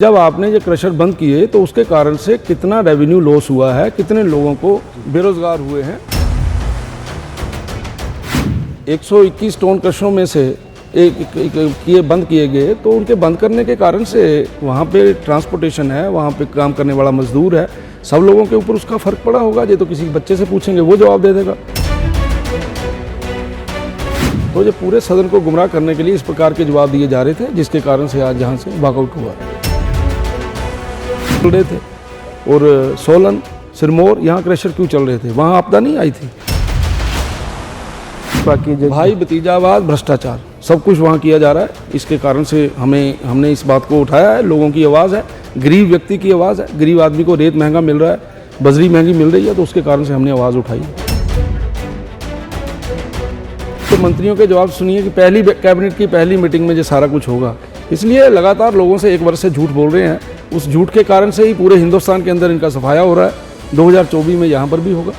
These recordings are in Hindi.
जब आपने ये क्रशर बंद किए तो उसके कारण से कितना रेवेन्यू लॉस हुआ है, कितने लोगों को बेरोजगार हुए हैं। 121 टन क्रशरों में से बंद किए गए तो उनके बंद करने के कारण से वहाँ पे ट्रांसपोर्टेशन है, वहाँ पे काम करने वाला मजदूर है, सब लोगों के ऊपर उसका फर्क पड़ा होगा। ये तो किसी बच्चे से पूछेंगे वो जवाब दे देगा। तो ये पूरे सदन को गुमराह करने के लिए इस प्रकार के जवाब दिए जा रहे थे, जिसके कारण से आज यहाँ से वॉकआउट हुआ चल रहे थे। और सोलन, सिरमौर यहाँ क्रशर क्यों चल रहे थे? वहाँ आपदा नहीं आई थी। बाकी भाई भतीजावाद, भ्रष्टाचार सब कुछ वहाँ किया जा रहा है। इसके कारण से हमने इस बात को उठाया है। लोगों की आवाज़ है, गरीब व्यक्ति की आवाज़ है। गरीब आदमी को रेत महंगा मिल रहा है, बजरी महंगी मिल रही है, तो उसके कारण से हमने आवाज़ उठाई। तो मंत्रियों के जवाब सुनिए कि पहली कैबिनेट की पहली मीटिंग में ये सारा कुछ होगा। इसलिए लगातार लोगों से एक वर्ष से झूठ बोल रहे हैं। उस झूठ के कारण से ही पूरे हिंदुस्तान के अंदर इनका सफाया हो रहा है। 2024 में यहाँ पर भी होगा।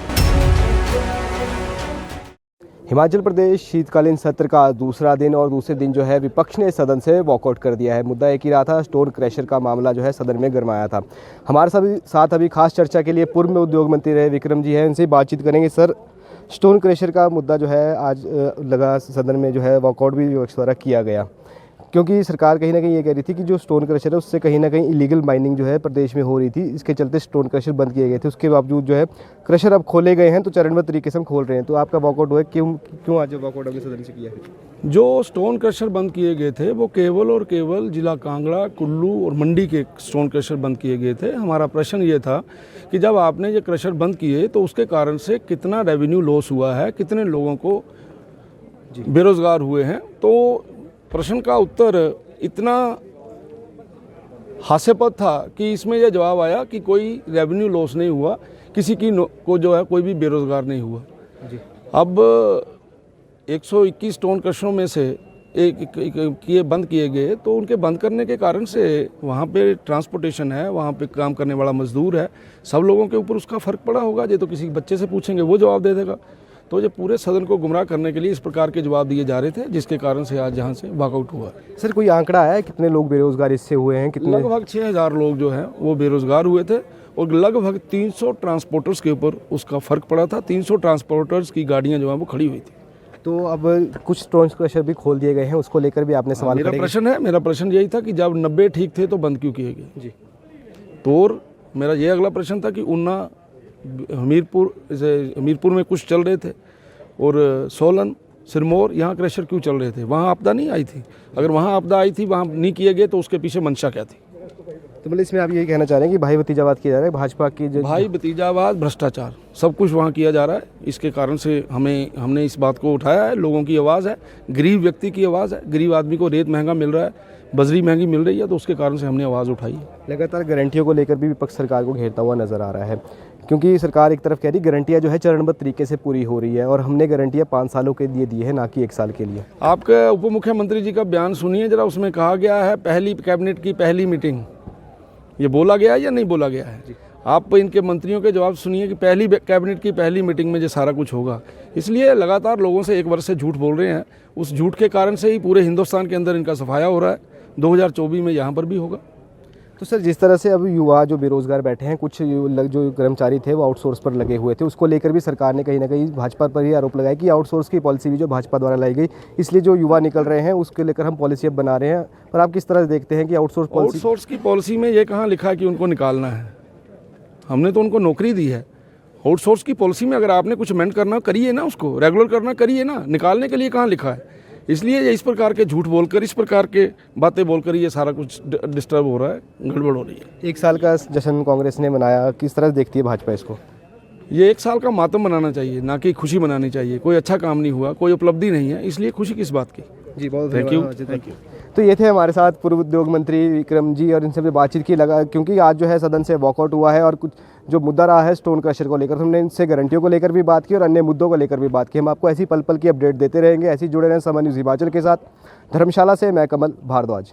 हिमाचल प्रदेश शीतकालीन सत्र का दूसरा दिन और दूसरे दिन जो है विपक्ष ने सदन से वॉकआउट कर दिया है। मुद्दा एक ही रहा था, स्टोन क्रशर का मामला जो है सदन में गरमाया था। हमारे साथ अभी खास चर्चा के लिए पूर्व में उद्योग मंत्री रहे विक्रम जी हैं, उनसे बातचीत करेंगे। सर, स्टोन क्रशर का मुद्दा जो है आज लगा सदन में जो है वॉकआउट भी विपक्ष द्वारा किया गया, क्योंकि सरकार कहीं ना कहीं ये कह रही थी कि जो स्टोन क्रशर है उससे कहीं ना कहीं इलीगल माइनिंग जो है प्रदेश में हो रही थी। इसके चलते स्टोन क्रशर बंद किए गए थे। उसके बावजूद जो है क्रशर अब खोले गए हैं, तो चरणबद्ध तरीके से हम खोल रहे हैं। तो आपका वॉकआउट हुआ, क्यों आज वॉकआउट हमने सदन से किया है? जो स्टोन क्रशर बंद किए गए थे वो केवल और केवल जिला कांगड़ा, कुल्लू और मंडी के स्टोन क्रशर बंद किए गए थे। हमारा प्रश्न ये था कि जब आपने ये क्रशर बंद किए तो उसके कारण से कितना रेवेन्यू लॉस हुआ है, कितने लोगों को बेरोजगार हुए हैं। तो प्रश्न का उत्तर इतना हास्यास्पद था कि इसमें यह जवाब आया कि कोई रेवेन्यू लॉस नहीं हुआ, किसी को जो है कोई भी बेरोजगार नहीं हुआ जी। अब 121 टन क्रशरों में से बंद किए गए तो उनके बंद करने के कारण से वहाँ पे ट्रांसपोर्टेशन है, वहाँ पे काम करने वाला मजदूर है, सब लोगों के ऊपर उसका फ़र्क पड़ा होगा। ये तो किसी बच्चे से पूछेंगे वो जवाब दे देगा। तो ये पूरे सदन को गुमराह करने के लिए इस प्रकार के जवाब दिए जा रहे थे, जिसके कारण से आज यहाँ से वॉकआउट हुआ। सर, कोई आंकड़ा है कितने लोग बेरोजगार इससे हुए हैं? कितने? लगभग 6000 लोग जो हैं वो बेरोजगार हुए थे और लगभग 300 ट्रांसपोर्टर्स के ऊपर उसका फ़र्क पड़ा था। 300 ट्रांसपोर्टर्स की गाड़ियाँ जो हैं वो खड़ी हुई थी। तो अब कुछ स्टोन क्रशर भी खोल दिए गए हैं, उसको लेकर भी आपने सवाल करेंगे? मेरा प्रश्न यही था कि जब 90 ठीक थे तो बंद क्यों किए गए जी। तो मेरा ये अगला प्रश्न था कि ऊना, हमीरपुर में कुछ चल रहे थे और सोलन, सिरमौर यहाँ क्रशर क्यों चल रहे थे? वहाँ आपदा नहीं आई थी। अगर वहाँ आपदा आई थी, वहाँ नहीं किए गए, तो उसके पीछे मंशा क्या थी? तो मतलब इसमें आप यही कहना चाह रहे हैं कि भाई भतीजावाद किया जा रहा है, भाजपा की भाई भतीजावाद, भ्रष्टाचार सब कुछ वहाँ किया जा रहा है। इसके कारण से हमने इस बात को उठाया है। लोगों की आवाज़ है, गरीब व्यक्ति की आवाज़ है। गरीब आदमी को रेत महंगा मिल रहा है, बजरी महंगी मिल रही है, तो उसके कारण से हमने आवाज़ उठाई है। लगातार गारंटियों को लेकर भी विपक्ष सरकार को घेरता हुआ नजर आ रहा है, क्योंकि सरकार एक तरफ कह रही गारंटियां जो है चरणबद्ध तरीके से पूरी हो रही है और हमने गारंटियां 5 सालों के लिए दी है, ना कि 1 साल के लिए। आपके उप मुख्यमंत्री जी का बयान सुनिए जरा। उसमें कहा गया है पहली कैबिनेट की पहली मीटिंग, ये बोला गया है या नहीं बोला गया है? आप इनके मंत्रियों के जवाब सुनिए कि पहली कैबिनेट की पहली मीटिंग में ये सारा कुछ होगा। इसलिए लगातार लोगों से एक वर्ष से झूठ बोल रहे हैं। उस झूठ के कारण से ही पूरे हिंदुस्तान के अंदर इनका सफाया हो रहा है। 2024 में यहाँ पर भी होगा। तो सर, जिस तरह से अब युवा जो बेरोजगार बैठे हैं, कुछ जो कर्मचारी थे वो आउटसोर्स पर लगे हुए थे, उसको लेकर भी सरकार ने कहीं ना कहीं भाजपा पर ही आरोप लगाया कि आउटसोर्स की पॉलिसी भी जो भाजपा द्वारा लाई गई, इसलिए जो युवा निकल रहे हैं उसके लेकर हम पॉलिसी अब बना रहे हैं। और आप किस तरह से देखते हैं कि आउटसोर्स की पॉलिसी में ये कहाँ लिखा है कि उनको निकालना है? हमने तो उनको नौकरी दी है। आउटसोर्स की पॉलिसी में अगर आपने कुछ अमेंड करना करिए ना, उसको रेगुलर करना करिए ना, निकालने के लिए कहाँ लिखा है? इसलिए ये इस प्रकार के झूठ बोलकर, इस प्रकार के बातें बोलकर ये सारा कुछ डिस्टर्ब हो रहा है, गड़बड़ हो रही है। 1 साल का जश्न कांग्रेस ने मनाया, किस तरह देखती है भाजपा इसको? ये 1 साल का मातम मनाना चाहिए, ना कि खुशी मनानी चाहिए। कोई अच्छा काम नहीं हुआ, कोई उपलब्धि नहीं है, इसलिए खुशी किस बात की? जी, बहुत थैंक यू। तो ये थे हमारे साथ पूर्व उद्योग मंत्री विक्रम जी, और इनसे भी बातचीत की लगा, क्योंकि आज जो है सदन से वॉकआउट हुआ है और कुछ जो मुद्दा रहा है स्टोन क्रशर को लेकर, हमने इनसे गारंटियों को लेकर भी बात की और अन्य मुद्दों को लेकर भी बात की। हम आपको ऐसी पल पल की अपडेट देते रहेंगे। ऐसी जुड़े रहें समय न्यूज़ हिमाचल के साथ। धर्मशाला से मैं कमल भारद्वाज।